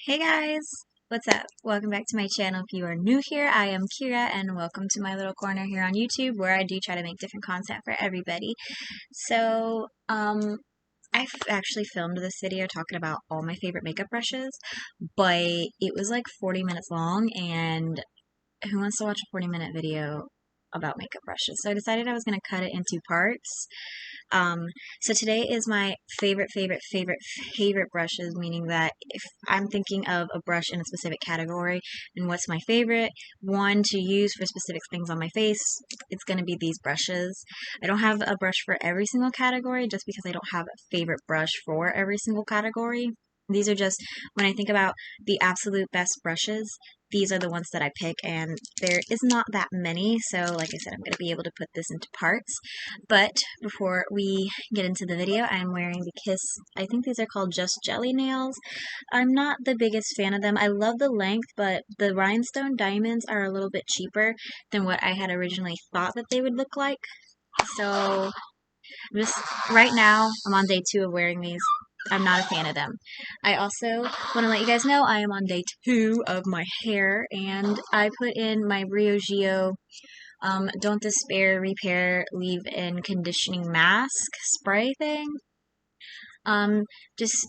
Hey guys, what's up? Welcome back to my channel. If you are new here, I am Kira and welcome to my little corner here on YouTube where I do try to make different content for everybody. So, I've actually filmed this video talking about all my favorite makeup brushes, but it was like 40 minutes long and who wants to watch a 40-minute video about makeup brushes? So I decided I was going to cut it into parts. Um, so today is my favorite brushes, meaning that if I'm thinking of a brush in a specific category and what's my favorite one to use for specific things on my face, it's going to be these brushes. I don't have a brush for every single category just because I don't have a favorite brush for every single category. These are just, when I think about the absolute best brushes, these are the ones that I pick, and there is not that many, so like I said, I'm going to be able to put this into parts. But before we get into the video, I'm wearing the Kiss, I think these are called Just Jelly nails. I'm not the biggest fan of them. I love the length, but the rhinestone diamonds are a little bit cheaper than what I had originally thought that they would look like. So just right now, I'm on day 2 of wearing these. I'm not a fan of them. I also want to let you guys know I am on day 2 of my hair, and I put in my Rio Gio Don't Despair Repair Leave-In Conditioning Mask spray thing. And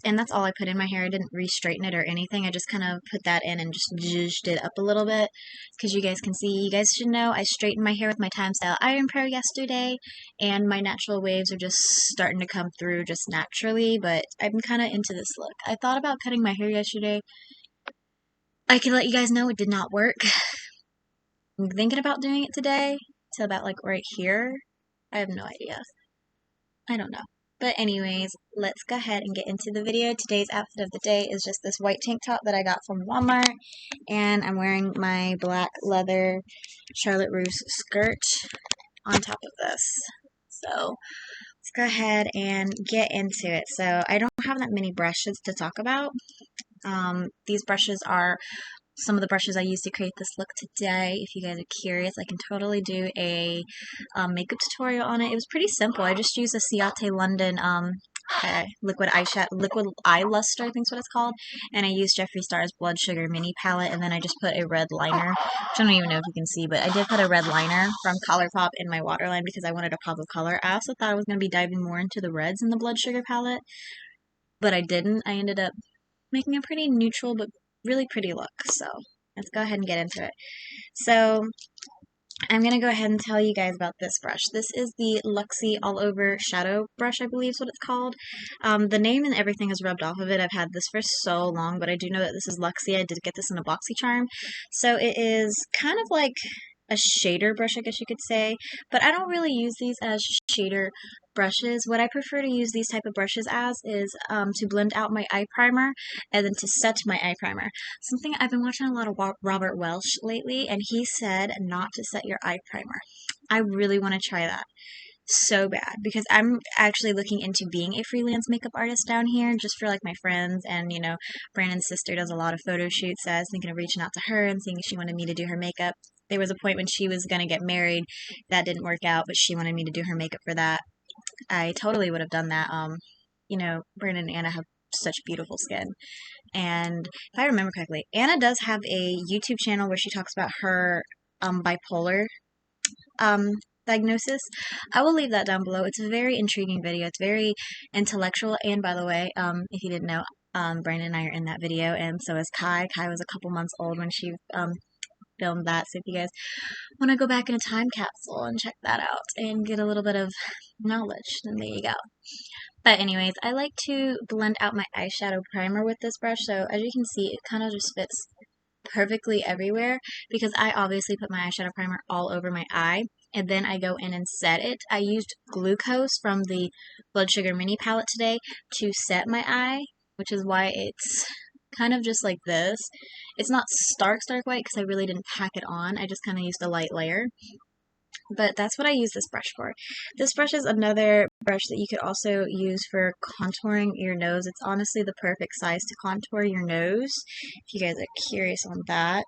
that's all I put in my hair. I didn't re-straighten it or anything. I just kind of put that in and just zhuzhed it up a little bit because you guys can see. You guys should know I straightened my hair with my Time Style Iron Pro yesterday, and my natural waves are just starting to come through just naturally, but I'm kind of into this look. I thought about cutting my hair yesterday. I can let you guys know it did not work. I'm thinking about doing it today to about like right here. I have no idea. I don't know. But anyways, let's go ahead and get into the video. Today's outfit of the day is just this white tank top that I got from Walmart. And I'm wearing my black leather Charlotte Russe skirt on top of this. So let's go ahead and get into it. So I don't have that many brushes to talk about. These brushes are some of the brushes I used to create this look today. If you guys are curious, I can totally do a makeup tutorial on it. It was pretty simple. I just used a Ciate London liquid eye luster, I think is what it's called, and I used Jeffree Star's Blood Sugar mini palette, and then I just put a red liner, which I don't even know if you can see, but I did put a red liner from Colourpop in my waterline because I wanted a pop of color. I also thought I was going to be diving more into the reds in the Blood Sugar palette, but I didn't. I ended up making a pretty neutral but really pretty look. So let's go ahead and get into it. So I'm going to go ahead and tell you guys about this brush. This is the Luxie All Over Shadow Brush, I believe is what it's called. The name and everything is rubbed off of it. I've had this for so long, but I do know that this is Luxie. I did get this in a BoxyCharm. So it is kind of like a shader brush, I guess you could say, but I don't really use these as shader brushes. What I prefer to use these type of brushes as is to blend out my eye primer and then to set my eye primer. Something I've been watching a lot of Robert Welsh lately, and he said not to set your eye primer. I really want to try that so bad because I'm actually looking into being a freelance makeup artist down here just for like my friends, and you know, Brandon's sister does a lot of photo shoots, so I was thinking of reaching out to her and seeing if she wanted me to do her makeup. There was a point when she was going to get married that didn't work out, but she wanted me to do her makeup for that. I totally would have done that. You know, Brandon and Anna have such beautiful skin. And if I remember correctly, Anna does have a YouTube channel where she talks about her bipolar diagnosis. I will leave that down below. It's a very intriguing video. It's very intellectual. And by the way, if you didn't know, Brandon and I are in that video, and so is Kai. Kai was a couple months old when she filmed that. So if you guys want to go back in a time capsule and check that out and get a little bit of knowledge, then there you go. But anyways, I like to blend out my eyeshadow primer with this brush. So as you can see, it kind of just fits perfectly everywhere because I obviously put my eyeshadow primer all over my eye, and then I go in and set it. I used glucose from the Blood Sugar mini palette today to set my eye, which is why it's kind of just like this. It's not stark white because I really didn't pack it on. I just kind of used a light layer. But that's what I use this brush for. This brush is another brush that you could also use for contouring your nose. It's honestly the perfect size to contour your nose, if you guys are curious on that.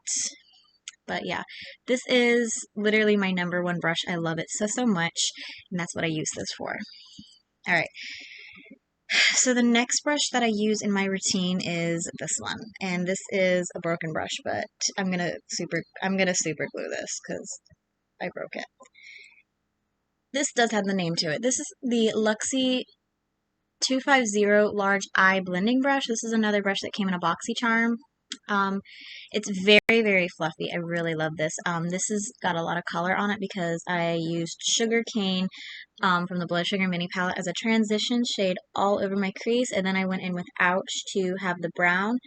But yeah, this is literally my #1 brush. I love it so much, and that's what I use this for. Alright, So the next brush that I use in my routine is this one, and this is a broken brush, but I'm gonna super glue this because I broke it. This does have the name to it. This is the Luxie 250 Large Eye Blending Brush. This is another brush that came in a BoxyCharm. Um, it's very, very fluffy. I really love this. This has got a lot of color on it because I used Sugar Cane from the Blood Sugar Mini Palette as a transition shade all over my crease, and then I went in with Ouch to have the brown,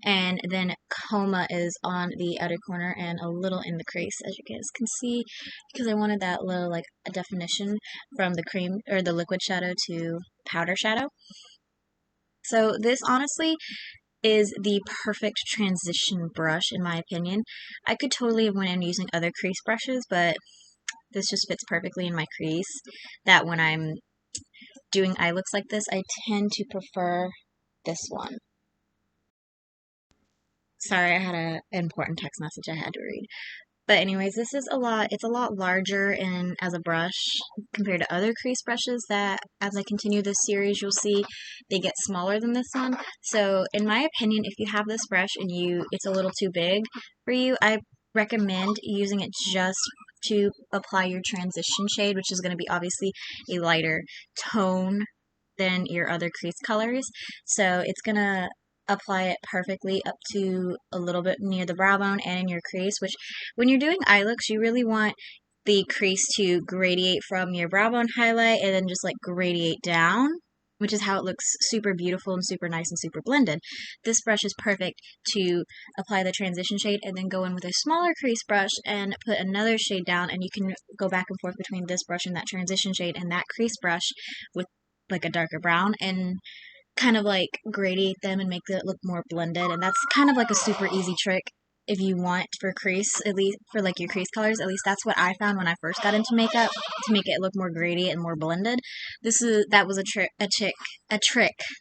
and then Coma is on the outer corner and a little in the crease, as you guys can see, because I wanted that little like a definition from the cream or the liquid shadow to powder shadow. So this honestly is the perfect transition brush in my opinion. I could totally have went in using other crease brushes, but this just fits perfectly in my crease. That when I'm doing eye looks like this, I tend to prefer this one. Sorry, I had an important text message I had to read. But anyways, this is it's a lot larger and as a brush compared to other crease brushes that as I continue this series, you'll see they get smaller than this one. So in my opinion, if you have this brush and it's a little too big for you, I recommend using it just to apply your transition shade, which is going to be obviously a lighter tone than your other crease colors. So it's going to apply it perfectly up to a little bit near the brow bone and in your crease, which when you're doing eye looks, you really want the crease to gradiate from your brow bone highlight and then just like gradiate down, which is how it looks super beautiful and super nice and super blended. This brush is perfect to apply the transition shade and then go in with a smaller crease brush and put another shade down, and you can go back and forth between this brush and that transition shade and that crease brush with like a darker brown and kind of like gradiate them and make it look more blended. And that's kind of like a super easy trick if you want for crease, at least for like your crease colors. At least that's what I found when I first got into makeup, to make it look more gradient and more blended. That was a trick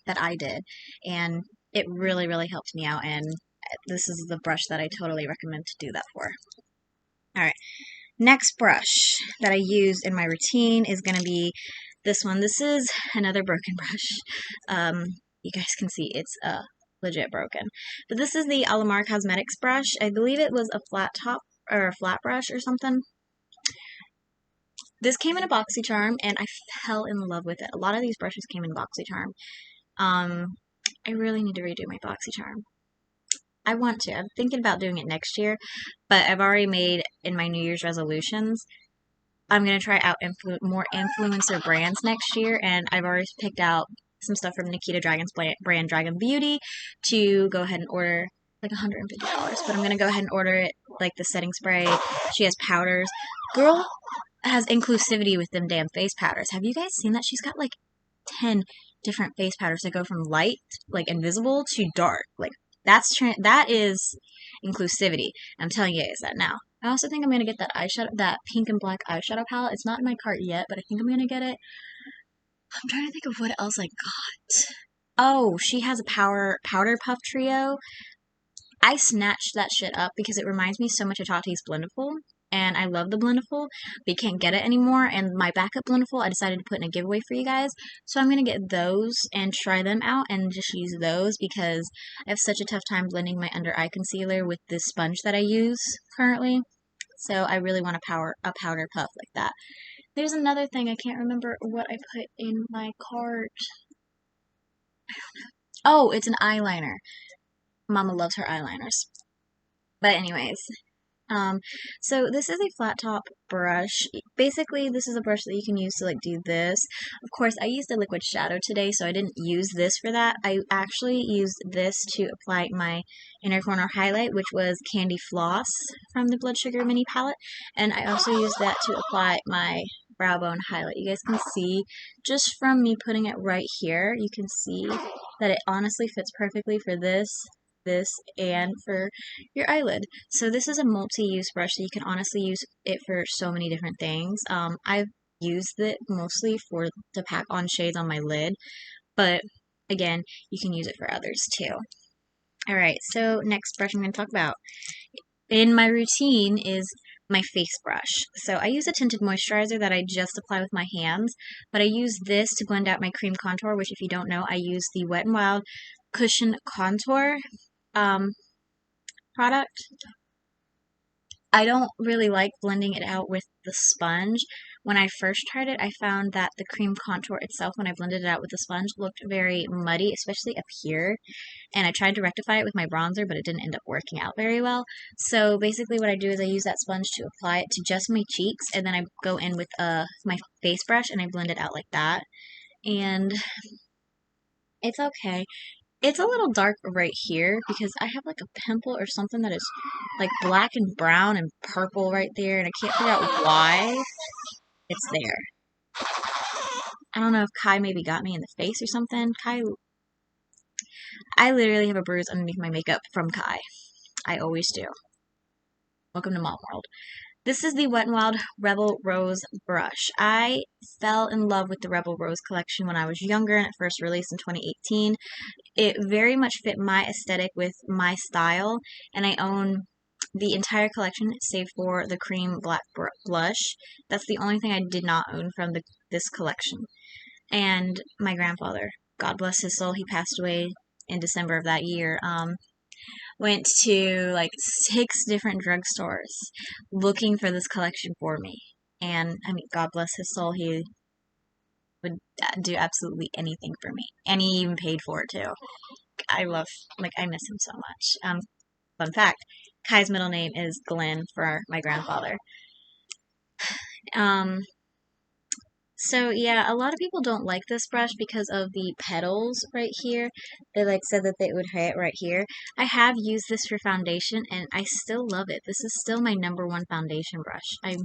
that I did, and it really, really helped me out, and this is the brush that I totally recommend to do that for. Alright, next brush that I use in my routine is going to be this one. This is another broken brush. You guys can see it's legit broken. But this is the Alamar Cosmetics brush. I believe it was a flat top or a flat brush or something. This came in a BoxyCharm and I fell in love with it. A lot of these brushes came in BoxyCharm. I really need to redo my BoxyCharm. I want to. I'm thinking about doing it next year, but I've already made in my New Year's resolutions I'm going to try out more influencer brands next year, and I've already picked out some stuff from Nikita Dragon's brand Dragon Beauty to go ahead and order like $150, but I'm going to go ahead and order it, like the setting spray. She has powders. Girl has inclusivity with them damn face powders. Have you guys seen that? She's got like 10 different face powders that go from light, like invisible, to dark. Like that is inclusivity. I'm telling you guys that now. I also think I'm going to get that pink and black eyeshadow palette. It's not in my cart yet, but I think I'm going to get it. I'm trying to think of what else I got. Oh, she has a powder puff trio. I snatched that shit up because it reminds me so much of Tati's Blendiful, and I love the Blendiful, but you can't get it anymore, and my backup Blendiful I decided to put in a giveaway for you guys, so I'm going to get those and try them out and just use those because I have such a tough time blending my under eye concealer with this sponge that I use currently, so I really want a powder puff like that. There's another thing, I can't remember what I put in my cart. Oh, it's an eyeliner. Mama loves her eyeliners. But anyways, so this is a flat top brush. Basically, this is a brush that you can use to like do this. Of course, I used a liquid shadow today, so I didn't use this for that. I actually used this to apply my inner corner highlight, which was Candy Floss from the Blood Sugar Mini Palette. And I also used that to apply my brow bone highlight. You guys can see, just from me putting it right here, you can see that it honestly fits perfectly for this, and for your eyelid. So this is a multi-use brush that you can honestly use it for so many different things. I've used it mostly to pack on shades on my lid, but again, you can use it for others too. Alright, so next brush I'm going to talk about in my routine is my face brush. So I use a tinted moisturizer that I just apply with my hands, but I use this to blend out my cream contour, which if you don't know, I use the Wet n Wild Cushion Contour um, product. I don't really like blending it out with the sponge. When I first tried it, I found that the cream contour itself, when I blended it out with the sponge, looked very muddy, especially up here. And I tried to rectify it with my bronzer, but it didn't end up working out very well. So basically what I do is I use that sponge to apply it to just my cheeks, and then I go in with my face brush and I blend it out like that. And it's okay. It's a little dark right here because I have like a pimple or something that is like black and brown and purple right there, and I can't figure out why it's there. I don't know if Kai maybe got me in the face or something. Kai, I literally have a bruise underneath my makeup from Kai. I always do. Welcome to Mom World. This is the Wet n Wild Rebel Rose brush. I fell in love with the Rebel Rose collection when I was younger and it first released in 2018. It very much fit my aesthetic with my style, and I own the entire collection save for the cream black blush. That's the only thing I did not own from this collection. And my grandfather, God bless his soul, he passed away in December of that year. Went to like 6 different drugstores looking for this collection for me. And I mean, God bless his soul, he would do absolutely anything for me. And he even paid for it too. I miss him so much. Fun fact, Kai's middle name is Glenn for my grandfather. So yeah, a lot of people don't like this brush because of the petals right here. They like said that they would hit right here. I have used this for foundation and I still love it. This is still my #1 foundation brush.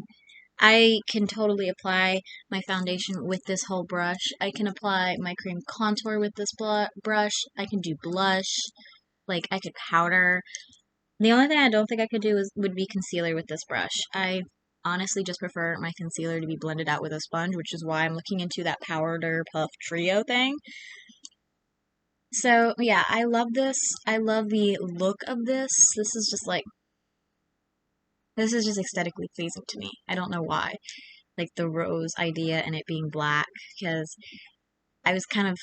I can totally apply my foundation with this whole brush. I can apply my cream contour with this brush. I can do blush. Like, I could powder. The only thing I don't think I could do would be concealer with this brush. I honestly just prefer my concealer to be blended out with a sponge, which is why I'm looking into that Powder Puff Trio thing. So, yeah, I love this. I love the look of this. This is just aesthetically pleasing to me. I don't know why. Like, the rose idea and it being black, because I was kind of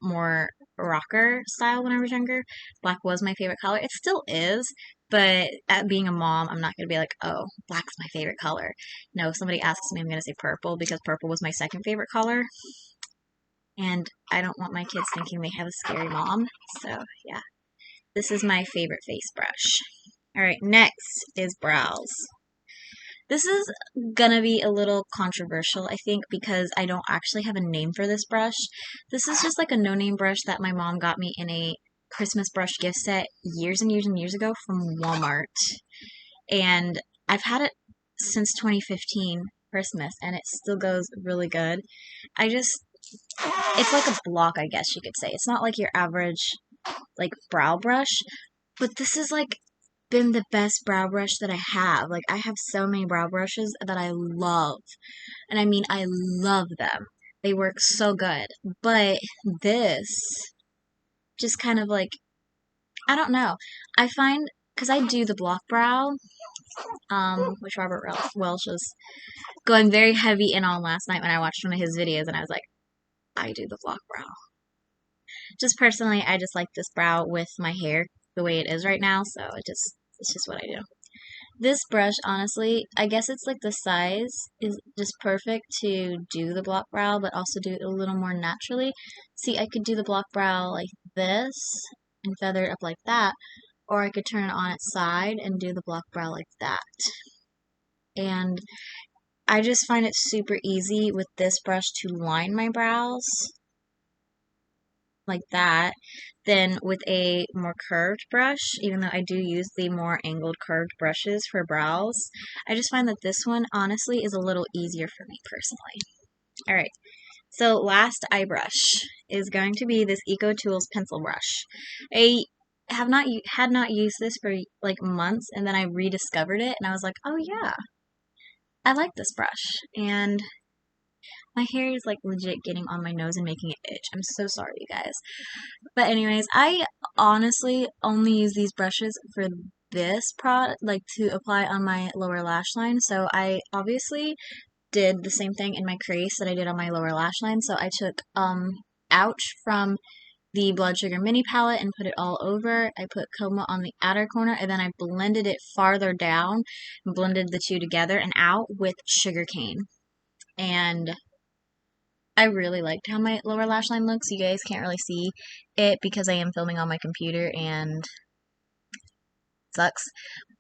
more rocker style when I was younger. Black was my favorite color. It still is, but at being a mom, I'm not going to be like, oh, black's my favorite color. No, if somebody asks me, I'm going to say purple because purple was my second favorite color. And I don't want my kids thinking they have a scary mom. So, yeah. This is my favorite face brush. Alright, next is brows. This is gonna be a little controversial, I think, because I don't actually have a name for this brush. This is just like a no-name brush that my mom got me in a Christmas brush gift set years and years and years ago from Walmart. And I've had it since 2015 Christmas, and it still goes really good. It's like a block, I guess you could say. It's not like your average, like, brow brush, but this is like been the best brow brush that I have. Like, I have so many brow brushes that I love. And I mean, I love them. They work so good. But this just kind of like, I don't know. I find, because I do the block brow, which Robert Welsh was going very heavy in on last night when I watched one of his videos, and I was like, I do the block brow. Just personally, I just like this brow with my hair the way it is right now, so it's just what I do. This brush, honestly, I guess it's like the size is just perfect to do the block brow, but also do it a little more naturally. See, I could do the block brow like this and feather it up like that, or I could turn it on its side and do the block brow like that. And I just find it super easy with this brush to line my brows like that than with a more curved brush, even though I do use the more angled curved brushes for brows. I just find that this one, honestly, is a little easier for me personally. Alright, so last eye brush is going to be this Ecotools pencil brush. I had not used this for like months, and then I rediscovered it, and I was like, oh yeah, I like this brush. And my hair is like legit getting on my nose and making it itch. I'm so sorry, you guys. But anyways, I honestly only use these brushes for this product, like to apply on my lower lash line. So I obviously did the same thing in my crease that I did on my lower lash line. So I took Ouch from the Blood Sugar Mini Palette and put it all over. I put Coma on the outer corner, and then I blended it farther down, and blended the two together and out with Sugarcane. And I really liked how my lower lash line looks. You guys can't really see it because I am filming on my computer and sucks.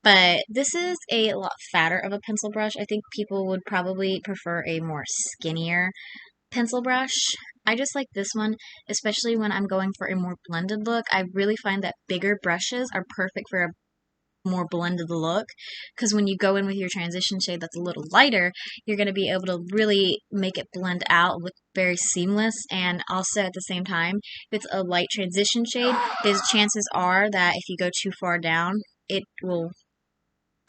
But this is a lot fatter of a pencil brush. I think people would probably prefer a more skinnier pencil brush. I just like this one, especially when I'm going for a more blended look. I really find that bigger brushes are perfect for a more blended look, because when you go in with your transition shade that's a little lighter, you're going to be able to really make it blend out, look very seamless, and also at the same time, if it's a light transition shade, there's chances are that if you go too far down, it will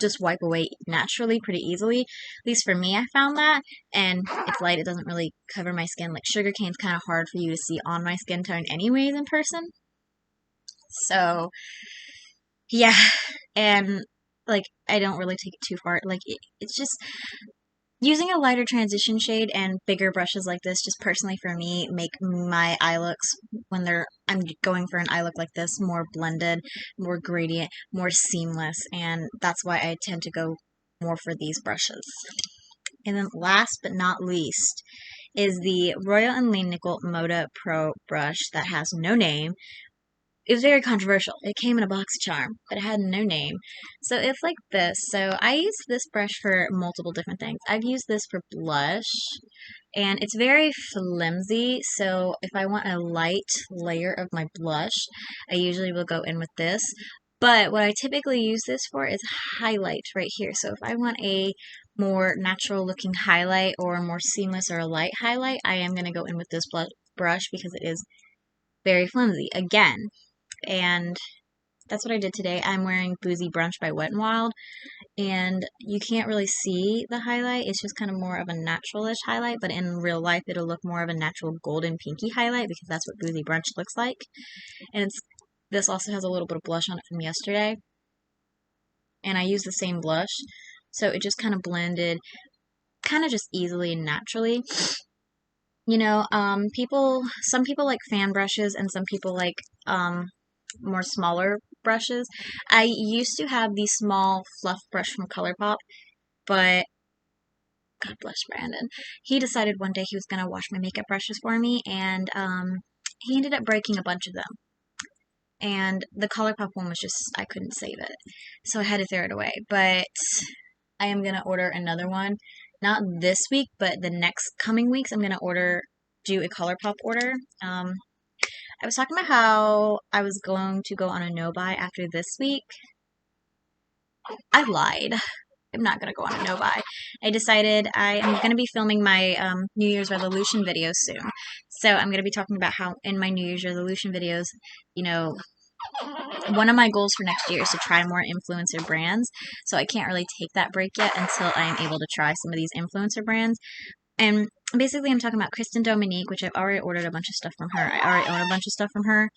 just wipe away naturally pretty easily. At least for me, I found that. And it's light, it doesn't really cover my skin. Like Sugarcane's kind of hard for you to see on my skin tone anyways in person. So yeah, and like I don't really take it too far. Like it's just using a lighter transition shade and bigger brushes like this, just personally for me, make my eye looks when I'm going for an eye look like this more blended, more gradient, more seamless, and that's why I tend to go more for these brushes. And then last but not least is the Royal and Nickel Moda Pro brush that has no name. It was very controversial. It came in a BoxyCharm, but it had no name. So it's like this. So I use this brush for multiple different things. I've used this for blush, and it's very flimsy. So if I want a light layer of my blush, I usually will go in with this. But what I typically use this for is highlight right here. So if I want a more natural looking highlight or a more seamless or a light highlight, I am going to go in with this brush because it is very flimsy. Again, and that's what I did today. I'm wearing Boozy Brunch by Wet n Wild, and you can't really see the highlight. It's just kind of more of a naturalish highlight, but in real life it'll look more of a natural golden pinky highlight because that's what Boozy Brunch looks like. And this also has a little bit of blush on it from yesterday, and I used the same blush, so it just kind of blended kind of just easily and naturally. You know, some people like fan brushes and some people like more smaller brushes. I used to have the small fluff brush from ColourPop, but God bless Brandon. He decided one day he was going to wash my makeup brushes for me, and he ended up breaking a bunch of them. And the ColourPop one was just, I couldn't save it. So I had to throw it away. But I am going to order another one. Not this week, but the next coming weeks, I'm going to do a ColourPop order. I was talking about how I was going to go on a no-buy after this week. I lied. I'm not going to go on a no-buy. I decided I am going to be filming my New Year's resolution videos soon. So I'm going to be talking about how in my New Year's resolution videos, you know, one of my goals for next year is to try more influencer brands. So I can't really take that break yet until I am able to try some of these influencer brands. And basically, I'm talking about Kristen Dominique, which I've already ordered a bunch of stuff from her. I already own a bunch of stuff from her.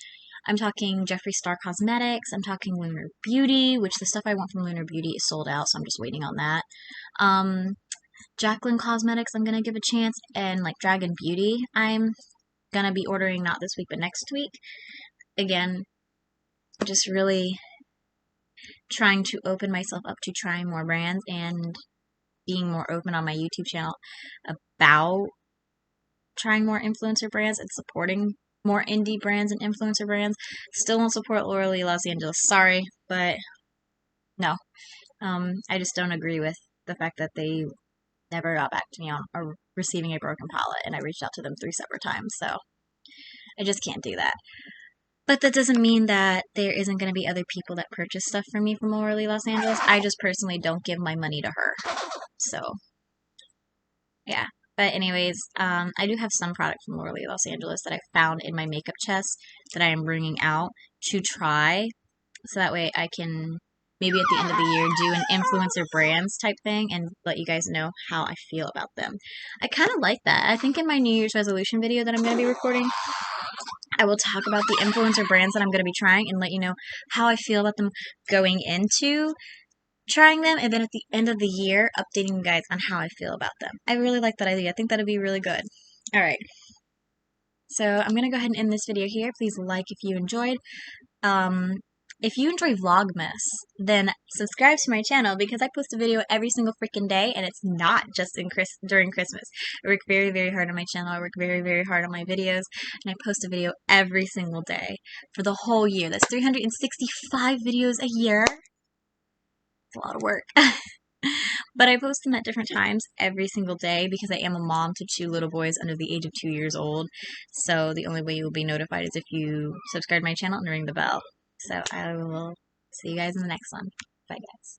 I'm talking Jeffree Star Cosmetics. I'm talking Lunar Beauty, which the stuff I want from Lunar Beauty is sold out, so I'm just waiting on that. Jacqueline Cosmetics, I'm going to give a chance. And like Dragon Beauty, I'm going to be ordering not this week, but next week. Again, just really trying to open myself up to trying more brands and being more open on my YouTube channel about trying more influencer brands and supporting more indie brands and influencer brands. Still won't support Laura Lee Los Angeles. Sorry, but no. I just don't agree with the fact that they never got back to me on receiving a broken palette, and I reached out to them 3 separate times, so I just can't do that. But that doesn't mean that there isn't going to be other people that purchase stuff from me from Laura Lee Los Angeles. I just personally don't give my money to her. So, yeah. But anyways, I do have some product from Laura Lee Los Angeles that I found in my makeup chest that I am bringing out to try. So that way I can maybe at the end of the year do an influencer brands type thing and let you guys know how I feel about them. I kind of like that. I think in my New Year's resolution video that I'm going to be recording, I will talk about the influencer brands that I'm going to be trying and let you know how I feel about them going into trying them, and then at the end of the year, updating you guys on how I feel about them. I really like that idea. I think that'd be really good. All right. So I'm going to go ahead and end this video here. Please like if you enjoyed. If you enjoy Vlogmas, then subscribe to my channel because I post a video every single freaking day, and it's not just during Christmas. I work very, very hard on my channel. I work very, very hard on my videos, and I post a video every single day for the whole year. That's 365 videos a year. It's a lot of work. But I post them at different times every single day because I am a mom to 2 little boys under the age of 2 years old. So the only way you will be notified is if you subscribe to my channel and ring the bell. So I will see you guys in the next one. Bye, guys.